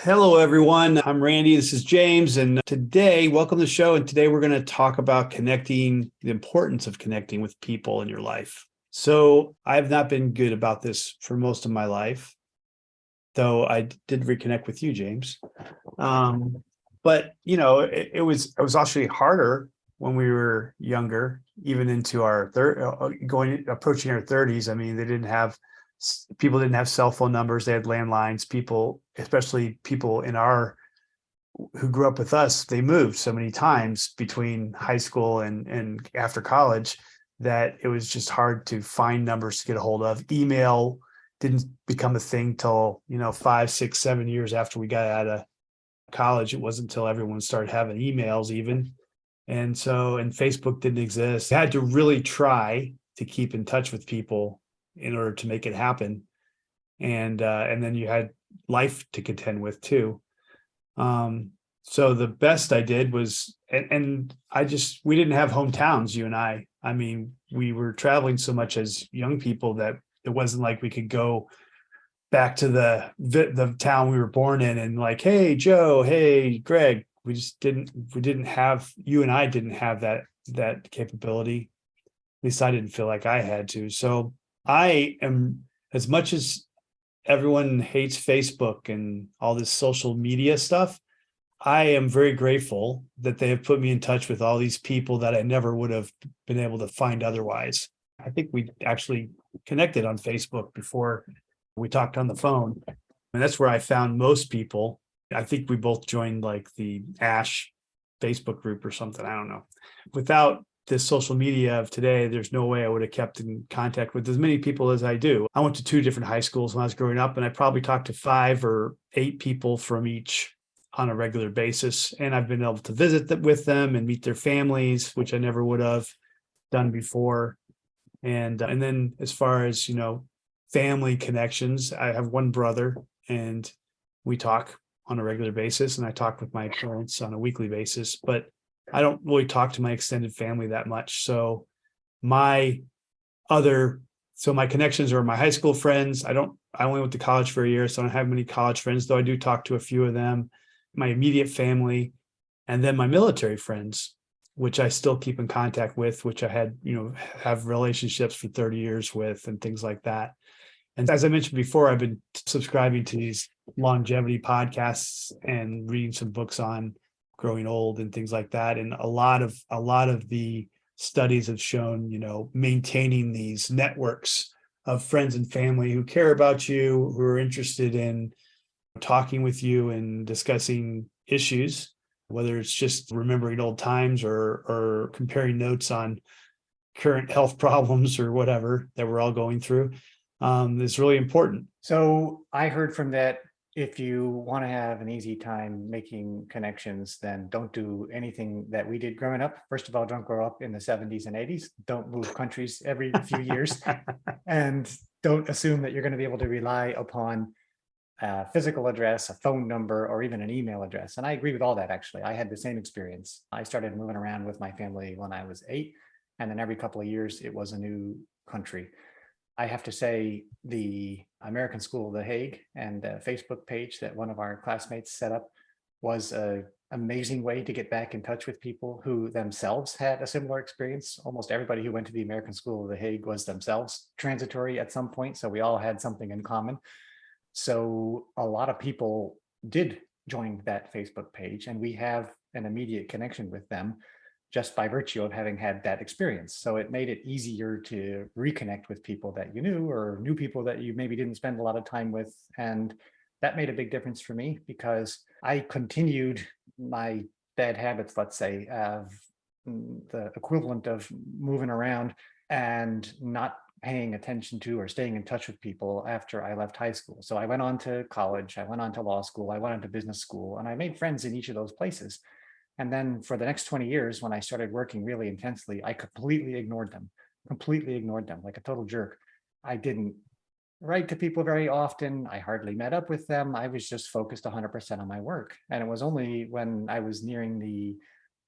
Hello, everyone. I'm Randy. This is James. And today, welcome to the show. And today, we're going to talk about connecting, the importance of connecting with people in your life. So, I've not been good about this for most of my life, though I did reconnect with you, James. But it was actually harder when we were younger, even into our approaching our 30s. I mean, people didn't have cell phone numbers, they had landlines. People, especially people who grew up with us, they moved so many times between high school and after college that it was just hard to find numbers to get a hold of. Email didn't become a thing till 5, 6, 7 years after we got out of college. It wasn't until everyone started having emails even. And Facebook didn't exist. I had to really try to keep in touch with people in order to make it happen. And then you had life to contend with too. So the best I did was, and we didn't have hometowns, you and I. I mean, we were traveling so much as young people that it wasn't like we could go back to the town we were born in and like, hey, Joe, hey, Greg. You and I didn't have that capability. At least I didn't feel like I had to. So I am, as much as everyone hates Facebook and all this social media stuff, I am very grateful that they have put me in touch with all these people that I never would have been able to find otherwise. I think we actually connected on Facebook before we talked on the phone. And that's where I found most people. I think we both joined like the ASH Facebook group or something. I don't know. Without this social media of today, there's no way I would have kept in contact with as many people as I do. I went to 2 different high schools when I was growing up, and I probably talked to 5 or 8 people from each on a regular basis. And I've been able to visit with them and meet their families, which I never would have done before. And then as far as, family connections, I have one brother and we talk on a regular basis, and I talk with my parents on a weekly basis, but I don't really talk to my extended family that much. So my my connections are my high school friends. I only went to college for a year, so I don't have many college friends, though I do talk to a few of them, my immediate family, and then my military friends, which I still keep in contact with, which I have relationships for 30 years with and things like that. And as I mentioned before, I've been subscribing to these longevity podcasts and reading some books on growing old and things like that. And a lot of the studies have shown, maintaining these networks of friends and family who care about you, who are interested in talking with you and discussing issues, whether it's just remembering old times or comparing notes on current health problems or whatever that we're all going through, is really important. So I heard from that, if you want to have an easy time making connections, then don't do anything that we did growing up. First of all, don't grow up in the 70s and 80s. Don't move countries every few years. And don't assume that you're going to be able to rely upon a physical address, a phone number, or even an email address. And I agree with all that, actually. I had the same experience. I started moving around with my family when I was 8. And then every couple of years, it was a new country. I have to say, the American School of The Hague and the Facebook page that one of our classmates set up was an amazing way to get back in touch with people who themselves had a similar experience. Almost everybody who went to the American School of The Hague was themselves transitory at some point, so we all had something in common. So a lot of people did join that Facebook page, and we have an immediate connection with them just by virtue of having had that experience. So it made it easier to reconnect with people that you knew, or new people that you maybe didn't spend a lot of time with. And that made a big difference for me, because I continued my bad habits, let's say, of the equivalent of moving around and not paying attention to or staying in touch with people after I left high school. So I went on to college, I went on to law school, I went on to business school, and I made friends in each of those places. And then for the next 20 years, when I started working really intensely, I completely ignored them like a total jerk. I didn't write to people very often. I hardly met up with them. I was just focused 100% on my work. And it was only when I was nearing the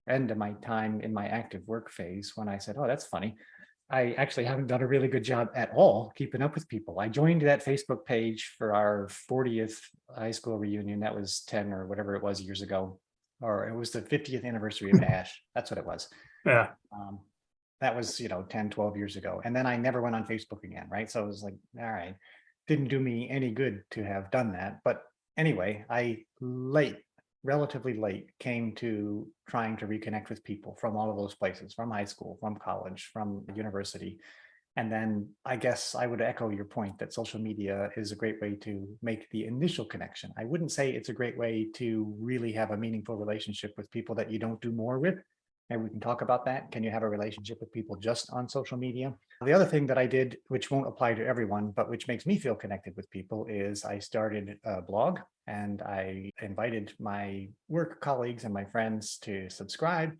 end of my time in my active work phase when I said, oh, that's funny. I actually haven't done a really good job at all keeping up with people. I joined that Facebook page for our 40th high school reunion. That was 10 or whatever it was years ago. Or it was the 50th anniversary of Ash. That's what it was. Yeah. Um, that was, 10, 12 years ago. And then I never went on Facebook again, right? So it was like, all right, didn't do me any good to have done that. But anyway, relatively late, came to trying to reconnect with people from all of those places, from high school, from college, from university. And then I guess I would echo your point that social media is a great way to make the initial connection. I wouldn't say it's a great way to really have a meaningful relationship with people that you don't do more with. And we can talk about that. Can you have a relationship with people just on social media? The other thing that I did, which won't apply to everyone, but which makes me feel connected with people, is I started a blog and I invited my work colleagues and my friends to subscribe.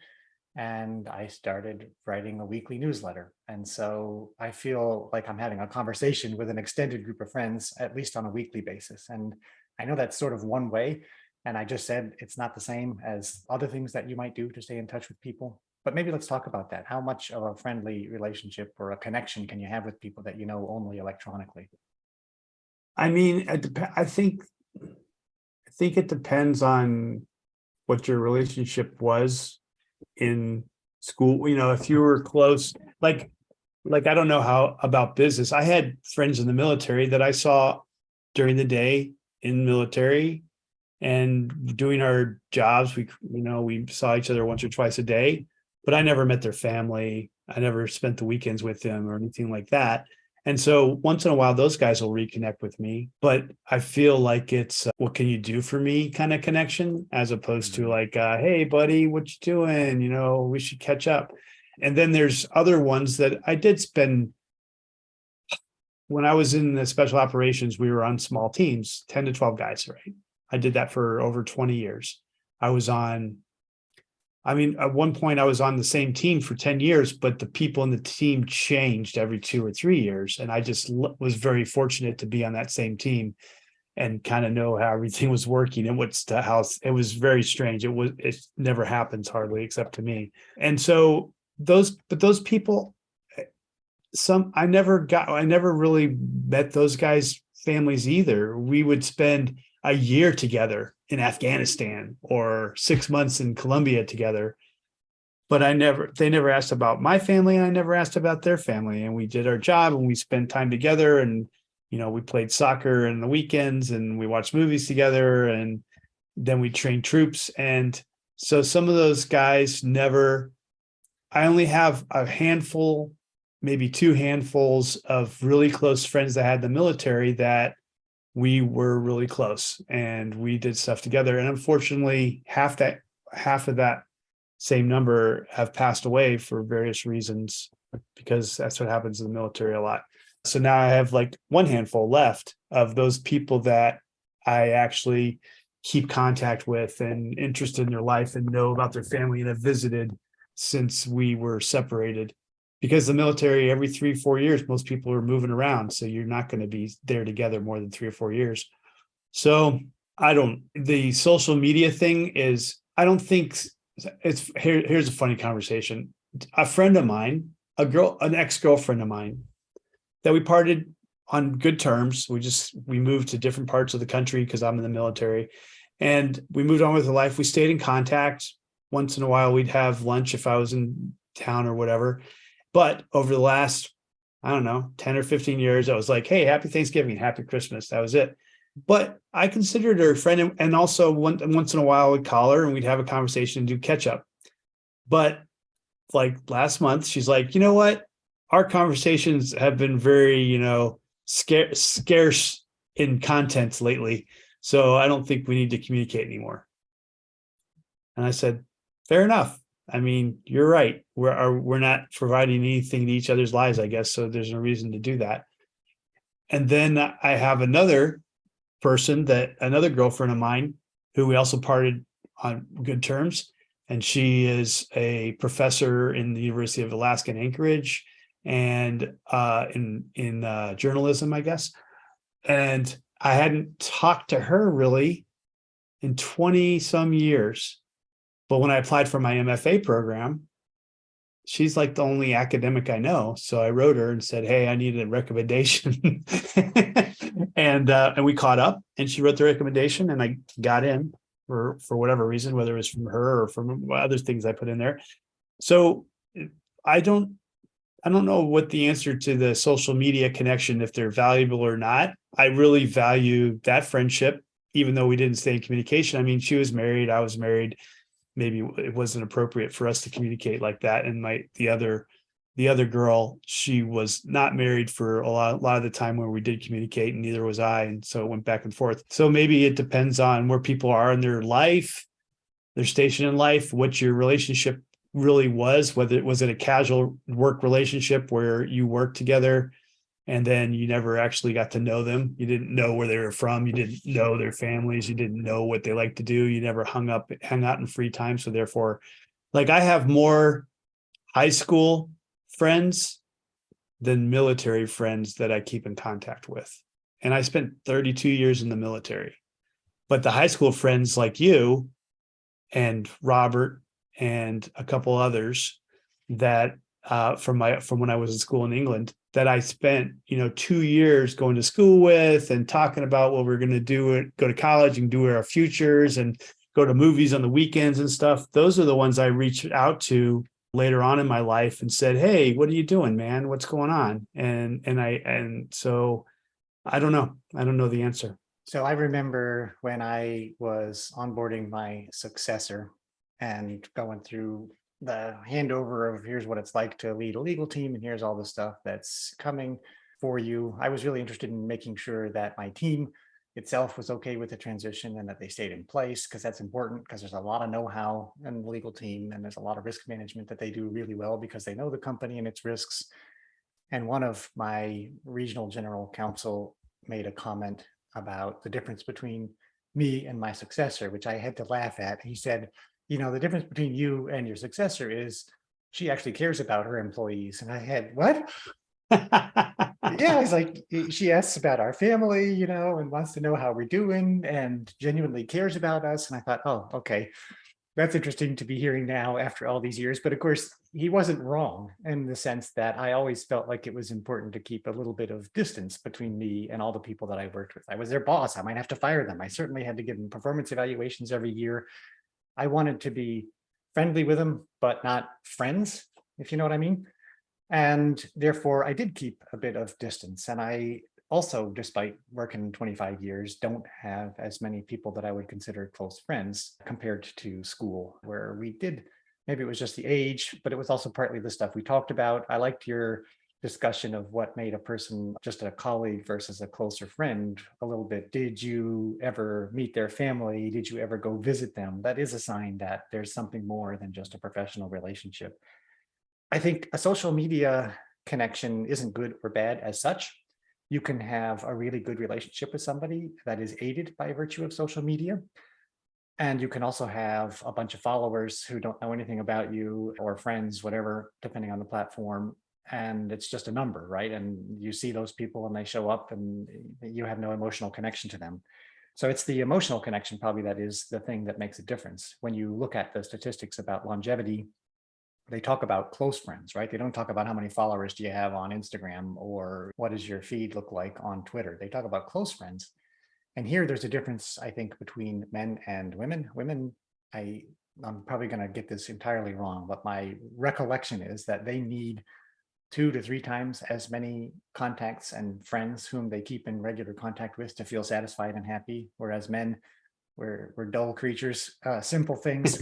And I started writing a weekly newsletter. And so I feel like I'm having a conversation with an extended group of friends, at least on a weekly basis. And I know that's sort of one way. And I just said it's not the same as other things that you might do to stay in touch with people. But maybe let's talk about that. How much of a friendly relationship or a connection can you have with people that you know only electronically? I mean, I think it depends on what your relationship was in school. If you were close, like I don't know how about business. I had friends in the military that I saw during the day in military and doing our jobs. We saw each other once or twice a day, but I never met their family. I never spent the weekends with them or anything like that. And so once in a while, those guys will reconnect with me, but I feel like it's what can you do for me kind of connection, as opposed to like, hey, buddy, what you doing? We should catch up. And then there's other ones that I did spend when I was in the special operations. We were on small teams, 10 to 12 guys, right? I did that for over 20 years. At one point I was on the same team for 10 years, but the people in the team changed every 2 or 3 years. And I just was very fortunate to be on that same team and kind of know how everything was working and what's the house. It was very strange. It never happens hardly except to me. And so those people, I never really met those guys' families either. We would spend a year together in Afghanistan or 6 months in Colombia together. But they never asked about my family and I never asked about their family. And we did our job and we spent time together and, we played soccer in the weekends and we watched movies together and then we trained troops. And so some of those guys I only have a handful, maybe 2 handfuls of really close friends that had the military that we were really close and we did stuff together. And unfortunately, half of that same number have passed away for various reasons, because that's what happens in the military a lot. So now I have like one handful left of those people that I actually keep contact with and interested in their life and know about their family and have visited since we were separated. Because the military, every 3-4 years, most people are moving around. So you're not going to be there together more than 3 or 4 years. So the social media thing is, I don't think here's a funny conversation. A friend of mine, an ex-girlfriend of mine that we parted on good terms. We moved to different parts of the country because I'm in the military and we moved on with our life. We stayed in contact. Once in a while, we'd have lunch if I was in town or whatever. But over the last, I don't know, 10 or 15 years, I was like, hey, happy Thanksgiving, happy Christmas. That was it. But I considered her a friend. And also once in a while, I'd call her and we'd have a conversation and do catch up. But like last month, she's like, you know what? Our conversations have been very, scarce in content lately. So I don't think we need to communicate anymore. And I said, fair enough. I mean, you're right. We're not providing anything to each other's lives, I guess. So there's no reason to do that. And then I have another girlfriend of mine who we also parted on good terms. And she is a professor in the University of Alaska in Anchorage and in journalism, I guess. And I hadn't talked to her really in 20 some years. But when I applied for my MFA program, she's like the only academic I know. So I wrote her and said, hey, I need a recommendation. And we caught up, and she wrote the recommendation, and I got in for whatever reason, whether it was from her or from other things I put in there. So I don't I don't know what the answer to the social media connection, if they're valuable or not. I really value that friendship, even though we didn't stay in communication. I mean, she was married, I was married. Maybe it wasn't appropriate for us to communicate like that. And the other girl, she was not married for a lot of the time where we did communicate, and neither was I. And so it went back and forth. So maybe it depends on where people are in their life, their station in life, what your relationship really was, whether it was a casual work relationship where you worked together and then you never actually got to know them. You didn't know where they were from. You didn't know their families. You didn't know what they like to do. You never hung out in free time. So therefore, like, I have more high school friends than military friends that I keep in contact with. And I spent 32 years in the military. But the high school friends like you and Robert and a couple others that from when I was in school in England, that I spent 2 years going to school with and talking about what we're going to do, go to college and do our futures and go to movies on the weekends and stuff. Those are the ones I reached out to later on in my life and said, hey, what are you doing, man? What's going on? And so I don't know. I don't know the answer. So I remember when I was onboarding my successor and going through the handover of here's what it's like to lead a legal team and here's all the stuff that's coming for you. I was really interested in making sure that my team itself was okay with the transition and that they stayed in place, because that's important, because there's a lot of know-how in the legal team and there's a lot of risk management that they do really well because they know the company and its risks. And one of my regional general counsel made a comment about the difference between me and my successor, which I had to laugh at. He said, the difference between you and your successor is she actually cares about her employees. And I had, what? Yeah, it's like, she asks about our family, and wants to know how we're doing and genuinely cares about us. And I thought, oh, okay, that's interesting to be hearing now after all these years. But of course, he wasn't wrong in the sense that I always felt like it was important to keep a little bit of distance between me and all the people that I worked with. I was their boss. I might have to fire them. I certainly had to give them performance evaluations every year. I wanted to be friendly with them, but not friends, if you know what I mean. And therefore, I did keep a bit of distance. And I also, despite working 25 years, don't have as many people that I would consider close friends compared to school, where we did, maybe it was just the age, but it was also partly the stuff we talked about. I liked your discussion of what made a person just a colleague versus a closer friend a little bit. Did you ever meet their family? Did you ever go visit them? That is a sign that there's something more than just a professional relationship. I think a social media connection isn't good or bad as such. You can have a really good relationship with somebody that is aided by virtue of social media. And you can also have a bunch of followers who don't know anything about you, or friends, whatever, depending on the platform. And it's just a number, right? And you see those people and they show up and you have no emotional connection to them. So it's the emotional connection probably that is the thing that makes a difference. When you look at the statistics about longevity, they talk about close friends, right? They don't talk about how many followers do you have on Instagram or what does your feed look like on Twitter. They talk about close friends. And here there's a difference, I think, between men and women. Women, I'm probably going to get this entirely wrong, but my recollection is that they need 2 to 3 times as many contacts and friends whom they keep in regular contact with to feel satisfied and happy. Whereas men, we're dull creatures, simple things.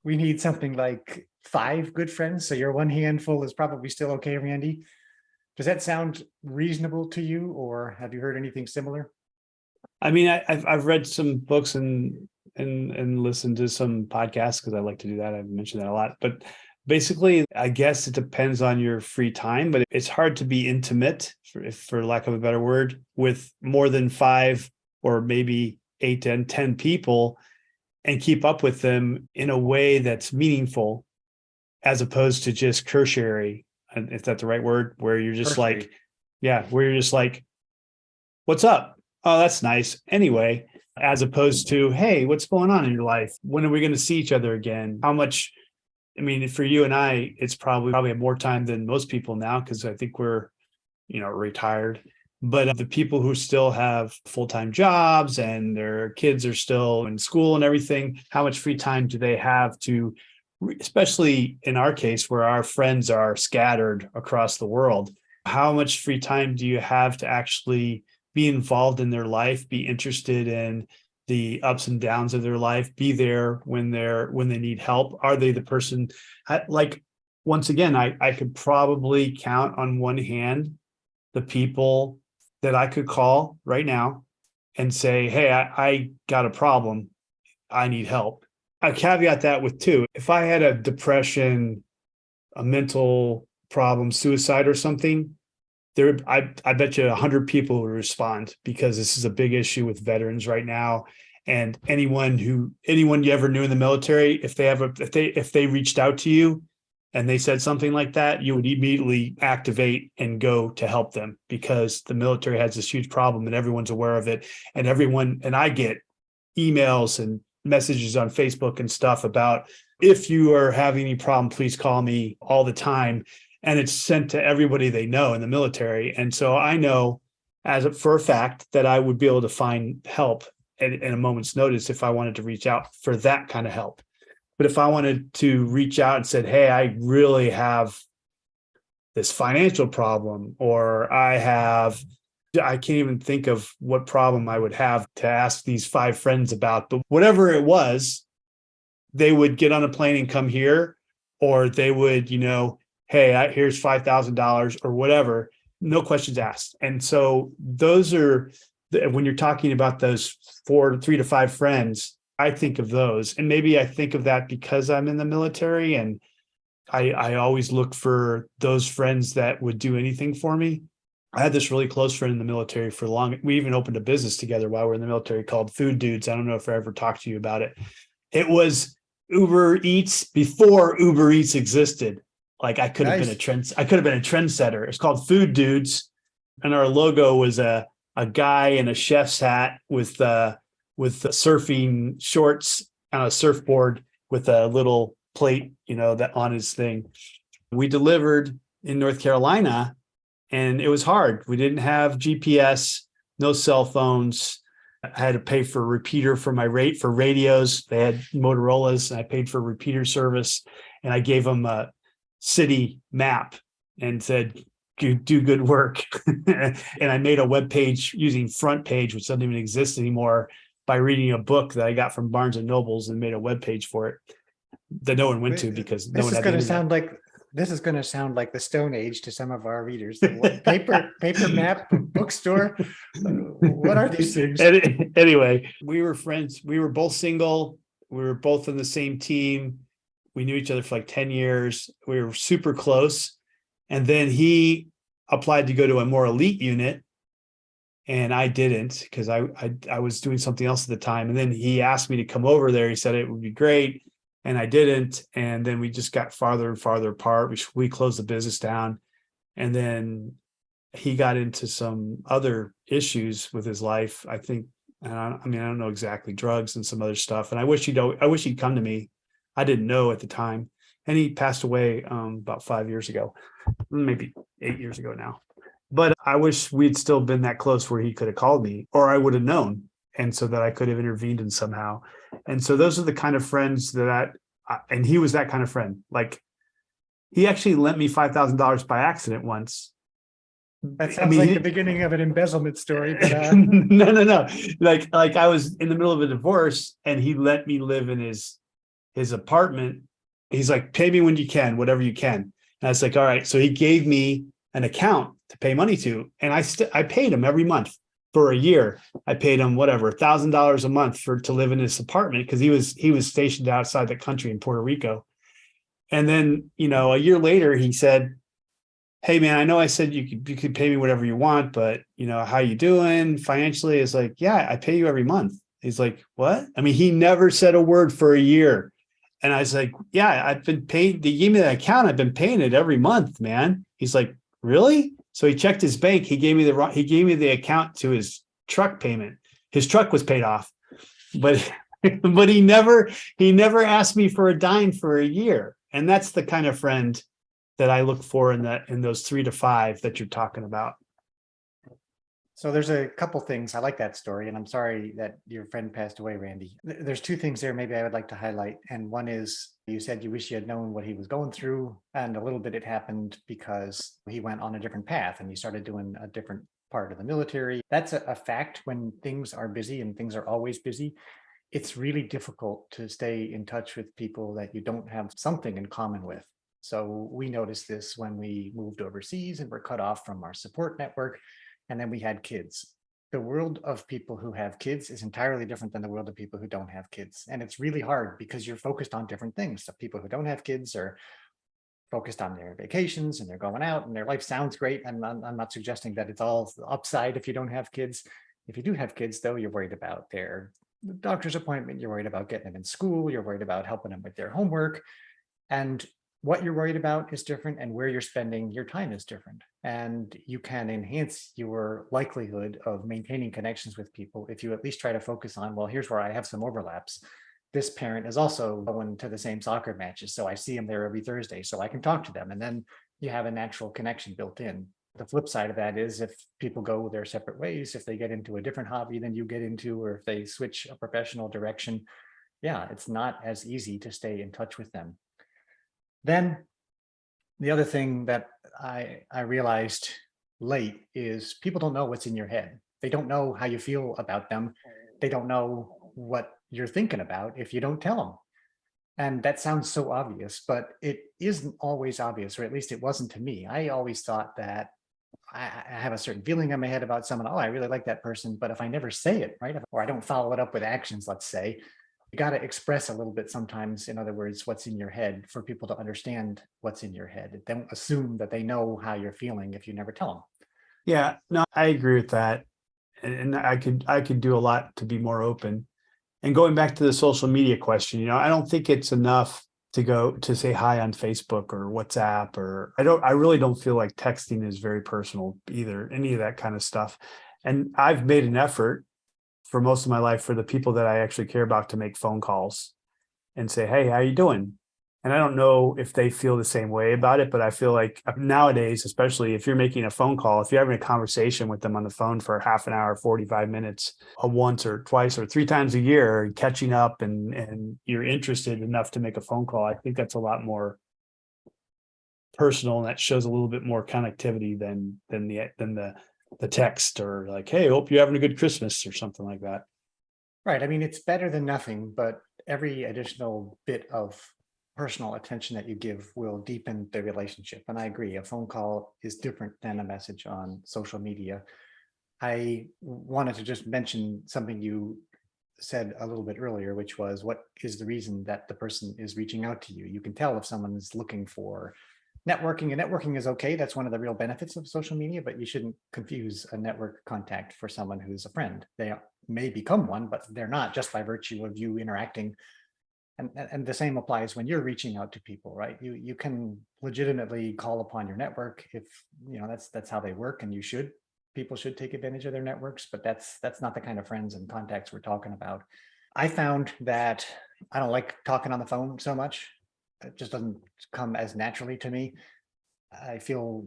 We need something like 5 good friends. So your one handful is probably still okay, Randy. Does that sound reasonable to you, or have you heard anything similar? I mean, I've read some books and listened to some podcasts because I like to do that. I've mentioned that a lot. But basically, I guess it depends on your free time, but it's hard to be intimate, for lack of a better word, with more than 5 or maybe 8 and 10 people and keep up with them in a way that's meaningful, as opposed to just cursory, if that's the right word, where you're just Cursory. like, yeah, where you're just like, what's up? Oh, that's nice. Anyway, as opposed to, hey, what's going on in your life? When are we going to see each other again? How much I mean, for you and I, it's probably more time than most people now, because I think we're, retired. But the people who still have full-time jobs and their kids are still in school and everything, how much free time do they have to, especially in our case where our friends are scattered across the world, how much free time do you have to actually be involved in their life, be interested in the ups and downs of their life, be there when they need help? Are they the person, like, once again, I could probably count on one hand the people that I could call right now and say, hey, I got a problem, I need help. I caveat that with two. If I had a depression, a mental problem, suicide or something, I bet you 100 people would respond, because this is a big issue with veterans right now. And anyone you ever knew in the military, if they reached out to you and they said something like that, you would immediately activate and go to help them, because the military has this huge problem and everyone's aware of it. And I get emails and messages on Facebook and stuff about, if you are having any problem, please call me, all the time. And it's sent to everybody they know in the military. And so I know for a fact that I would be able to find help at a moment's notice if I wanted to reach out for that kind of help. But if I wanted to reach out and said, hey, I really have this financial problem, or I can't even think of what problem I would have to ask these 5 friends about, but whatever it was, they would get on a plane and come here, or they would, hey, here's $5,000 or whatever, no questions asked. And so those are, when you're talking about those 3 to 5 friends, I think of those. And maybe I think of that because I'm in the military, and I always look for those friends that would do anything for me. I had this really close friend in the military for long. We even opened a business together while we were in the military called Food Dudes. I don't know if I ever talked to you about it. It was Uber Eats before Uber Eats existed. Like, I could have been a trendsetter. It's called Food Dudes. And our logo was a guy in a chef's hat with surfing shorts on a surfboard with a little plate, that on his thing. We delivered in North Carolina, and it was hard. We didn't have GPS, no cell phones. I had to pay for a repeater for for radios. They had Motorola's, and I paid for repeater service. And I gave them a city map and said, do good work. And I made a web page using Front Page, which doesn't even exist anymore, by reading a book that I got from Barnes and Nobles, and made a web page for it that no one went to, because no one had the internet. This is going to sound like the Stone Age to some of our readers. Paper map, bookstore. What are these things? Anyway, we were friends. We were both single. We were both on the same team. We knew each other for like 10 years. We were super close. And then he applied to go to a more elite unit, and I didn't, because I was doing something else at the time. And then he asked me to come over there. He said it would be great, and I didn't. And then we just got farther and farther apart. We closed the business down, and then he got into some other issues with his life. I think, I don't know exactly, drugs and some other stuff. And I wish he'd come to me. I didn't know at the time. And he passed away about 5 years ago, maybe 8 years ago now. But I wish we'd still been that close where he could have called me, or I would have known. And so that I could have intervened in somehow. And so those are the kind of friends and he was that kind of friend. Like, he actually lent me $5,000 by accident once. That sounds like the beginning of an embezzlement story. But, No. Like I was in the middle of a divorce, and he let me live in his apartment. He's like, pay me when you can, whatever you can. And I was like, all right. So he gave me an account to pay money to. And I paid him every month for a year. I paid him whatever, $1,000 a month to live in his apartment, because he was stationed outside the country in Puerto Rico. And then, a year later, he said, hey man, I know I said you could pay me whatever you want, but how you doing financially? Is like, yeah, I pay you every month. He's like, what? I mean, he never said a word for a year. And I was like, yeah, I've been paying. They gave me that account. I've been paying it every month, man. He's like, really? So he checked his bank. He gave me the account to his truck payment. His truck was paid off, but he never asked me for a dime for a year. And that's the kind of friend that I look for in those 3 to 5 that you're talking about. So there's a couple things. I like that story, and I'm sorry that your friend passed away, Randy. There's two things there maybe I would like to highlight. And one is you said you wish you had known what he was going through, and a little bit it happened because he went on a different path and he started doing a different part of the military. That's a fact. When things are busy, and things are always busy, it's really difficult to stay in touch with people that you don't have something in common with. So we noticed this when we moved overseas and were cut off from our support network, and then we had kids. The world of people who have kids is entirely different than the world of people who don't have kids. And it's really hard because you're focused on different things. So people who don't have kids are focused on their vacations and they're going out and their life sounds great. And I'm not suggesting that it's all upside if you don't have kids. If you do have kids, though, you're worried about their doctor's appointment, you're worried about getting them in school, you're worried about helping them with their homework. And what you're worried about is different, and where you're spending your time is different. And you can enhance your likelihood of maintaining connections with people if you at least try to focus on, well, here's where I have some overlaps. This parent is also going to the same soccer matches, so I see them there every Thursday, so I can talk to them. And then you have a natural connection built in. The flip side of that is if people go their separate ways, if they get into a different hobby than you get into, or if they switch a professional direction, yeah, it's not as easy to stay in touch with them. Then the other thing that I realized late is people don't know what's in your head. They don't know how you feel about them. They don't know what you're thinking about if you don't tell them. And that sounds so obvious, but it isn't always obvious, or at least it wasn't to me. I always thought that I have a certain feeling in my head about someone. Oh, I really like that person. But if I never say it, right, or I don't follow it up with actions, let's say, you got to express a little bit sometimes, in other words, what's in your head for people to understand what's in your head. Don't assume that they know how you're feeling if you never tell them. Yeah, no, I agree with that. And I could do a lot to be more open. And going back to the social media question, I don't think it's enough to go to say hi on Facebook or WhatsApp, or I really don't feel like texting is very personal either, any of that kind of stuff. And I've made an effort for most of my life for the people that I actually care about to make phone calls and say, "Hey, how you doing?" And I don't know if they feel the same way about it, but I feel like nowadays, especially if you're making a phone call, if you're having a conversation with them on the phone for half an hour, 45 minutes, once or twice or 3 times a year, catching up and you're interested enough to make a phone call, I think that's a lot more personal, and that shows a little bit more connectivity than the text, or like, "Hey, hope you're having a good Christmas," or something like that. Right. I mean, it's better than nothing, but every additional bit of personal attention that you give will deepen the relationship. And I agree, a phone call is different than a message on social media. I wanted to just mention something you said a little bit earlier, which was, what is the reason that the person is reaching out to you? You can tell if someone is looking for networking, and networking is okay. That's one of the real benefits of social media, but you shouldn't confuse a network contact for someone who's a friend. They may become one, but they're not just by virtue of you interacting. And the same applies when you're reaching out to people, right? You can legitimately call upon your network if that's how they work, and people should take advantage of their networks, but that's not the kind of friends and contacts we're talking about. I found that I don't like talking on the phone so much. It just doesn't come as naturally to me. I feel,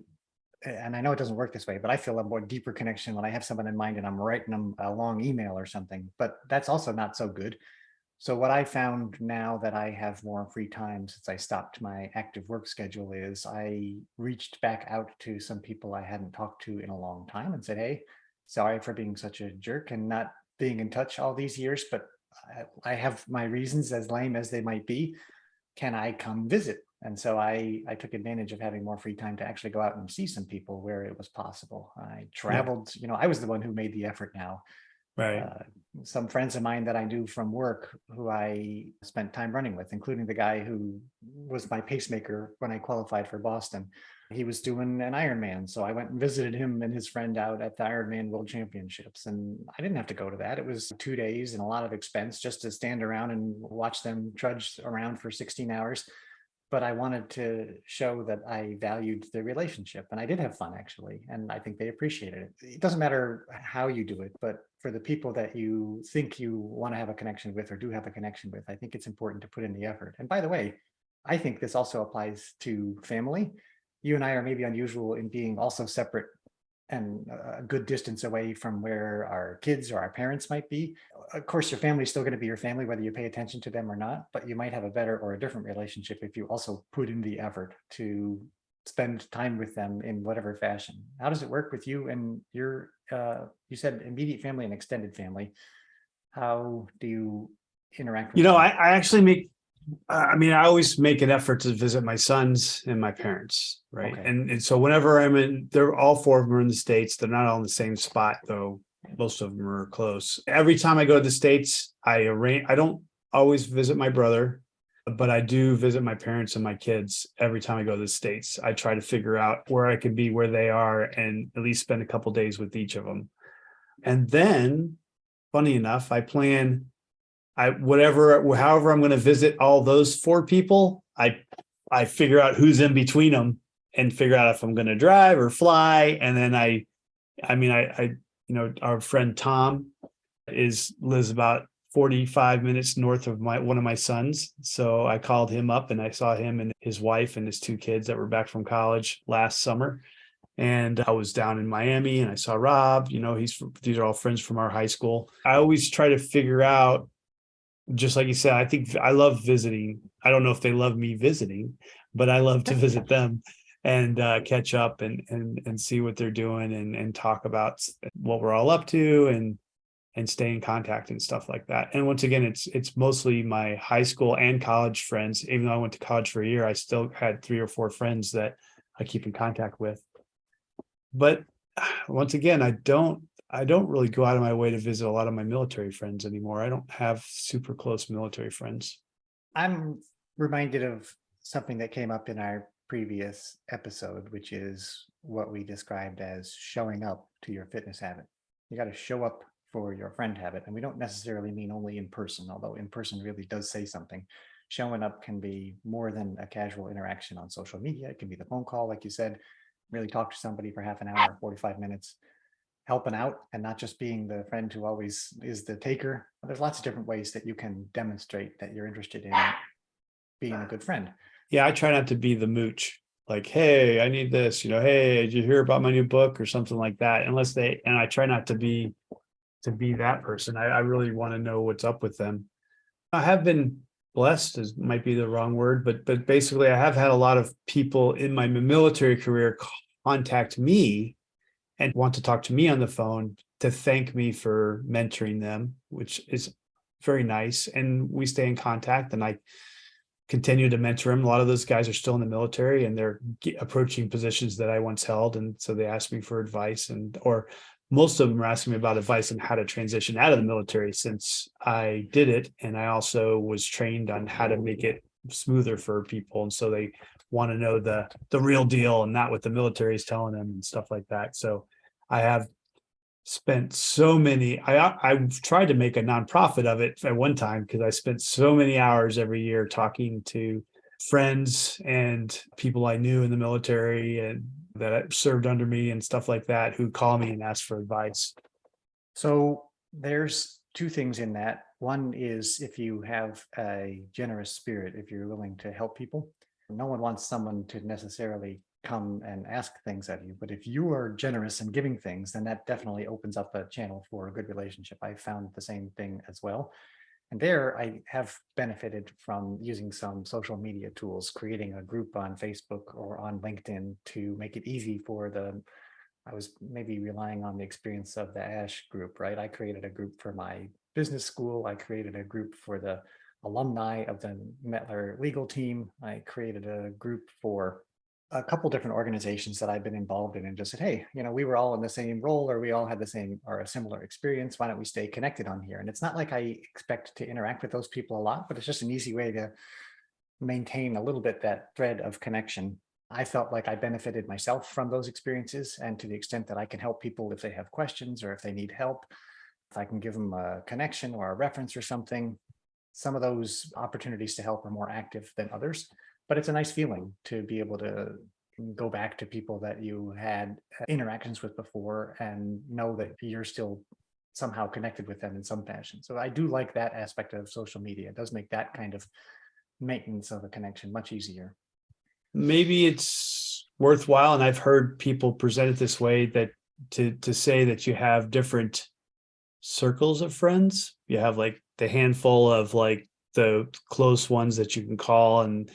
and I know it doesn't work this way, but I feel a more deeper connection when I have someone in mind and I'm writing them a long email or something, but that's also not so good. So what I found now that I have more free time since I stopped my active work schedule is I reached back out to some people I hadn't talked to in a long time and said, "Hey, sorry for being such a jerk and not being in touch all these years, but I have my reasons, as lame as they might be. Can I come visit?" And so I took advantage of having more free time to actually go out and see some people where it was possible. I Yeah, traveled, I was the one who made the effort now. right. uh, some friends of mine that I knew from work who I spent time running with, including the guy who was my pacemaker when I qualified for Boston. He was doing an Ironman. So I went and visited him and his friend out at the Ironman World Championships. And I didn't have to go to that. It was 2 days and a lot of expense just to stand around and watch them trudge around for 16 hours. But I wanted to show that I valued the relationship, and I did have fun actually, and I think they appreciated it. It doesn't matter how you do it, but for the people that you think you want to have a connection with or do have a connection with, I think it's important to put in the effort. And by the way, I think this also applies to family. You and I are maybe unusual in being also separate and a good distance away from where our kids or our parents might be. Of course, your family is still going to be your family, whether you pay attention to them or not, but you might have a better or a different relationship if you also put in the effort to spend time with them in whatever fashion. How does it work with you and your, you said immediate family and extended family? How do you interact with them? I actually make, I mean, I always make an effort to visit my sons and my parents, right? Okay. And so whenever I'm in, they're all four of them are in the States. They're not all in the same spot, though. Most of them are close. Every time I go to the States, I don't always visit my brother, but I do visit my parents and my kids every time I go to the States. I try to figure out where I could be where they are and at least spend a couple days with each of them. And then, funny enough, however I'm going to visit all those four people, I figure out who's in between them and figure out if I'm going to drive or fly. And then our friend Tom lives about 45 minutes north of one of my sons. So I called him up and I saw him and his wife and his two kids that were back from college last summer. And I was down in Miami and I saw Rob, these are all friends from our high school. I always try to figure out, just like you said, I think I love visiting. I don't know if they love me visiting, but I love to visit them and catch up and see what they're doing and talk about what we're all up to and stay in contact and stuff like that. And once again, it's mostly my high school and college friends. Even though I went to college for a year, I still had 3 or 4 friends that I keep in contact with. But once again, I don't really go out of my way to visit a lot of my military friends anymore. I don't have super close military friends. I'm reminded of something that came up in our previous episode, which is what we described as showing up to your fitness habit. You got to show up for your friend habit. And we don't necessarily mean only in person, although in person really does say something. Showing up can be more than a casual interaction on social media. It can be the phone call, like you said, really talk to somebody for half an hour, 45 minutes, helping out and not just being the friend who always is the taker. There's lots of different ways that you can demonstrate that you're interested in being a good friend. Yeah, I try not to be the mooch. Like, hey, I need this, hey, did you hear about my new book or something like that? And I try not to be that person. I really want to know what's up with them. I have been blessed, is might be the wrong word, but basically I have had a lot of people in my military career contact me and want to talk to me on the phone to thank me for mentoring them, which is very nice. And we stay in contact and I continue to mentor them. A lot of those guys are still in the military and they're approaching positions that I once held. And so they ask me for advice or most of them are asking me about advice on how to transition out of the military since I did it. And I also was trained on how to make it smoother for people. And so they want to know the real deal and not what the military is telling them and stuff like that. So I have spent so many, I've tried to make a nonprofit of it at one time because I spent so many hours every year talking to friends and people I knew in the military and that served under me and stuff like that who call me and ask for advice. So there's two things in that. One is if you have a generous spirit, if you're willing to help people, no one wants someone to necessarily come and ask things of you. But if you are generous and giving things, then that definitely opens up a channel for a good relationship. I found the same thing as well. And there I have benefited from using some social media tools, creating a group on Facebook or on LinkedIn to make it easy for I was maybe relying on the experience of the ASH group, right? I created a group for my business school. I created a group for the alumni of the Mettler legal team. I created a group for a couple different organizations that I've been involved in and just said, hey, we were all in the same role or we all had the same or a similar experience. Why don't we stay connected on here? And it's not like I expect to interact with those people a lot, but it's just an easy way to maintain a little bit that thread of connection. I felt like I benefited myself from those experiences. And to the extent that I can help people if they have questions or if they need help, if I can give them a connection or a reference or something, some of those opportunities to help are more active than others. But it's a nice feeling to be able to go back to people that you had interactions with before and know that you're still somehow connected with them in some fashion. So I do like that aspect of social media. It does make that kind of maintenance of a connection much easier. Maybe it's worthwhile, and I've heard people present it this way, that to say that you have different circles of friends. You have like the handful of like the close ones that you can call, and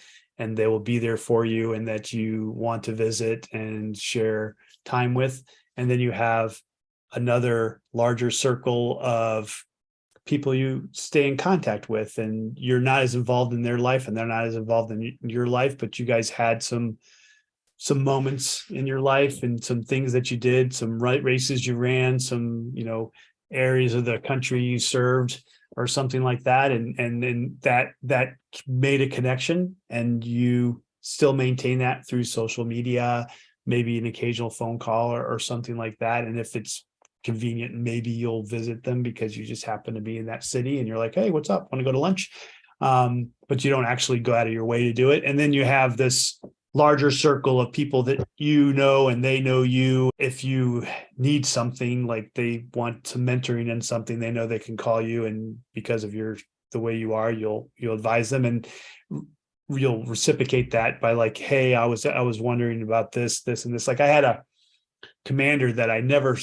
they will be there for you and that you want to visit and share time with. And then you have another larger circle of people you stay in contact with, and you're not as involved in their life and they're not as involved in your life, but you guys had some moments in your life and some things that you did, some races you ran, some, areas of the country you served or something like that. And then that made a connection, and you still maintain that through social media, maybe an occasional phone call or something like that. And if it's convenient, maybe you'll visit them because you just happen to be in that city and you're like, hey, what's up? Want to go to lunch? But you don't actually go out of your way to do it. And then you have this larger circle of people that you know and they know you. If you need something, like they want some mentoring in something, they know they can call you, and because of the way you are, you'll advise them, and you'll reciprocate that by like, hey, I was wondering about this and this. Like I had a commander that I never,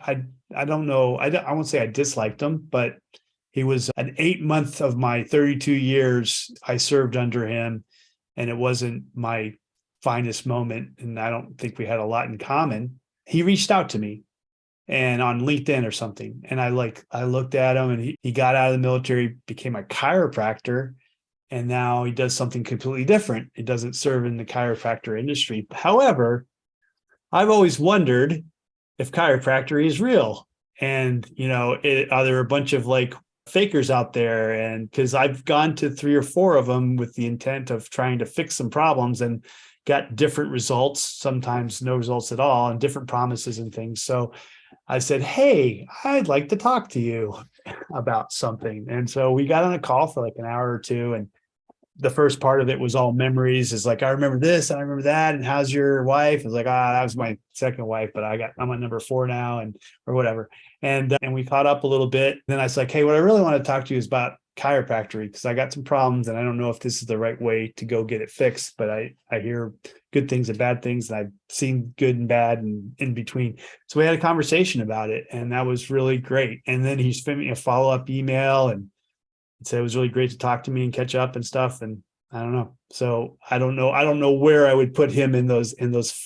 I don't know, I won't say I disliked him, but he was an 8 month of my 32 years I served under him, and it wasn't my finest moment, and I don't think we had a lot in common. He reached out to me and on LinkedIn or something, and I looked at him, and he got out of the military, became a chiropractor, and now he does something completely different. He doesn't serve in the chiropractor industry. However, I've always wondered if chiropractic is real, and are there a bunch of like fakers out there? And because I've gone to 3 or 4 of them with the intent of trying to fix some problems and got different results, sometimes no results at all, and different promises and things. So I said, hey, I'd like to talk to you about something. And so we got on a call for like an hour or two, and the first part of it was all memories. Is like, I remember this and I remember that. And how's your wife? I was like, that was my second wife, but I'm on number 4 now, or whatever. And we caught up a little bit. Then I was like, hey, what I really want to talk to you is about chiropractic, because I got some problems and I don't know if this is the right way to go get it fixed, but I hear good things and bad things, and I've seen good and bad and in between. So we had a conversation about it, and that was really great. And then he sent me a follow-up email and said it was really great to talk to me and catch up and stuff. And I don't know. So I don't know where I would put him in those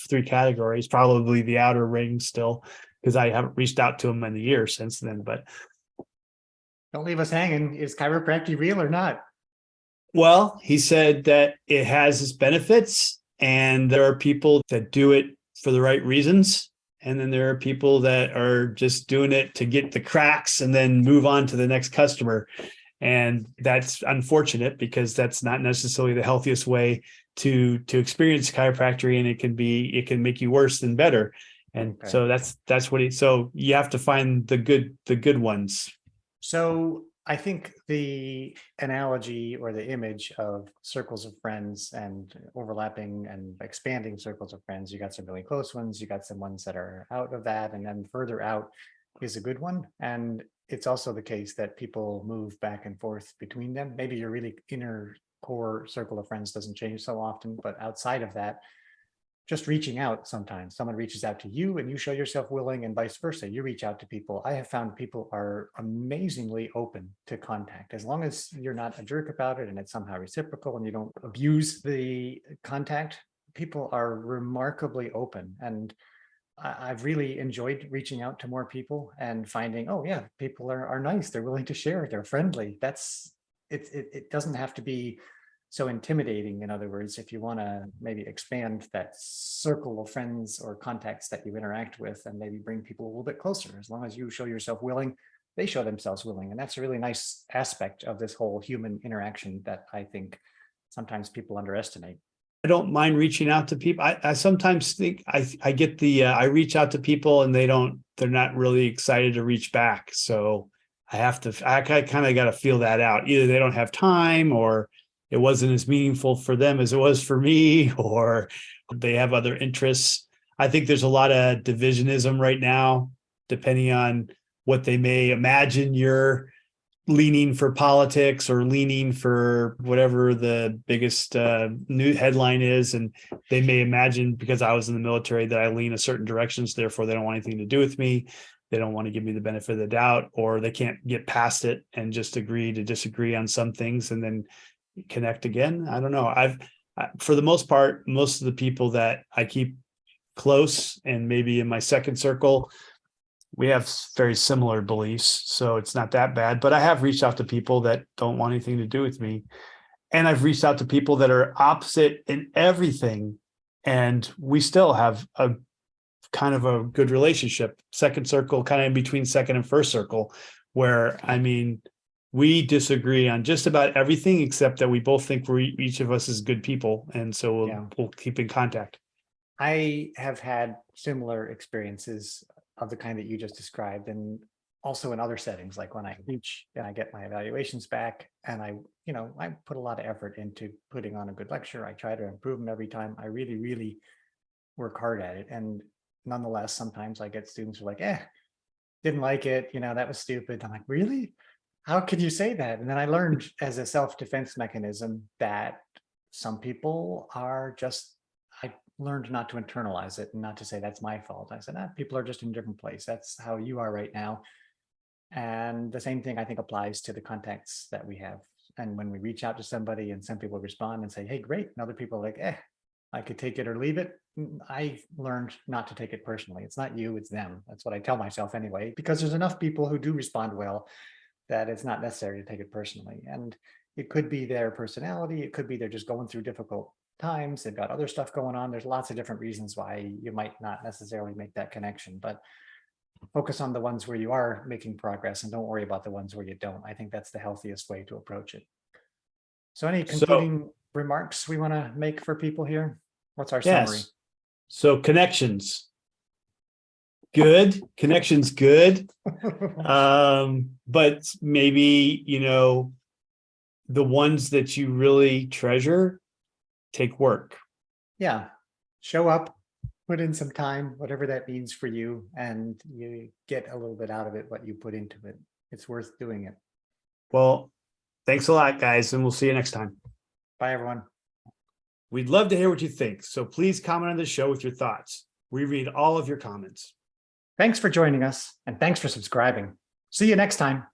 3 categories. Probably the outer ring still, because I haven't reached out to him in a year since then. But don't leave us hanging. Is chiropractic real or not? Well, he said that it has its benefits, and there are people that do it for the right reasons. And then there are people that are just doing it to get the cracks and then move on to the next customer. And that's unfortunate, because that's not necessarily the healthiest way to experience chiropractic, and it can make you worse than better. And okay. So that's what so you have to find the good ones. So I think the analogy or the image of circles of friends and overlapping and expanding circles of friends, you got some really close ones, you got some ones that are out of that, and then further out is a good one. And it's also the case that people move back and forth between them. Maybe your really inner core circle of friends doesn't change so often, but outside of that, just reaching out. Sometimes someone reaches out to you and you show yourself willing, and vice versa. You reach out to people. I have found people are amazingly open to contact, as long as you're not a jerk about it and it's somehow reciprocal and you don't abuse the contact. People are remarkably open, and I've really enjoyed reaching out to more people and finding, oh yeah, people are nice. They're willing to share. They're friendly. It doesn't have to be so intimidating. In other words, if you want to maybe expand that circle of friends or contacts that you interact with, and maybe bring people a little bit closer, as long as you show yourself willing, they show themselves willing. And that's a really nice aspect of this whole human interaction that I think sometimes people underestimate. I don't mind reaching out to people. I sometimes think I get I reach out to people and they're not really excited to reach back. So I kind of got to feel that out. Either they don't have time, or it wasn't as meaningful for them as it was for me, or they have other interests. I think there's a lot of divisionism right now, depending on what they may imagine your leaning for politics or leaning for whatever the biggest new headline is. And they may imagine because I was in the military that I lean a certain direction, so therefore they don't want anything to do with me. They don't want to give me the benefit of the doubt, or they can't get past it and just agree to disagree on some things and then connect again. I don't know. For the most part, most of the people that I keep close and maybe in my second circle, we have very similar beliefs, so it's not that bad. But I have reached out to people that don't want anything to do with me. And I've reached out to people that are opposite in everything. And we still have a kind of a good relationship. Second circle, kind of in between second and first circle, where, I mean, we disagree on just about everything, except that we both think each of us is good people. And so we'll keep in contact. I have had similar experiences of the kind that you just described, and also in other settings, like when I teach and I get my evaluations back, and I put a lot of effort into putting on a good lecture. I try to improve them every time. I really, really work hard at it. And nonetheless, sometimes I get students who are like, didn't like it, that was stupid. I'm like, really? How could you say that? And then I learned as a self-defense mechanism that some people are just, I learned not to internalize it and not to say that's my fault. I said, people are just in a different place. That's how you are right now. And the same thing I think applies to the contacts that we have. And when we reach out to somebody and some people respond and say, hey, great. And other people are like, I could take it or leave it. I learned not to take it personally. It's not you, it's them. That's what I tell myself anyway, because there's enough people who do respond well that it's not necessary to take it personally. And it could be their personality. It could be they're just going through difficult times. They've got other stuff going on. There's lots of different reasons why you might not necessarily make that connection, but focus on the ones where you are making progress and don't worry about the ones where you don't. I think that's the healthiest way to approach it. So any concluding remarks we want to make for people here? What's our summary? So connections. Good. Connections good. But maybe, the ones that you really treasure take work. Yeah. Show up, put in some time, whatever that means for you, and you get a little bit out of it, what you put into it. It's worth doing it. Well, thanks a lot, guys, and we'll see you next time. Bye, everyone. We'd love to hear what you think, so please comment on the show with your thoughts. We read all of your comments. Thanks for joining us, and thanks for subscribing. See you next time.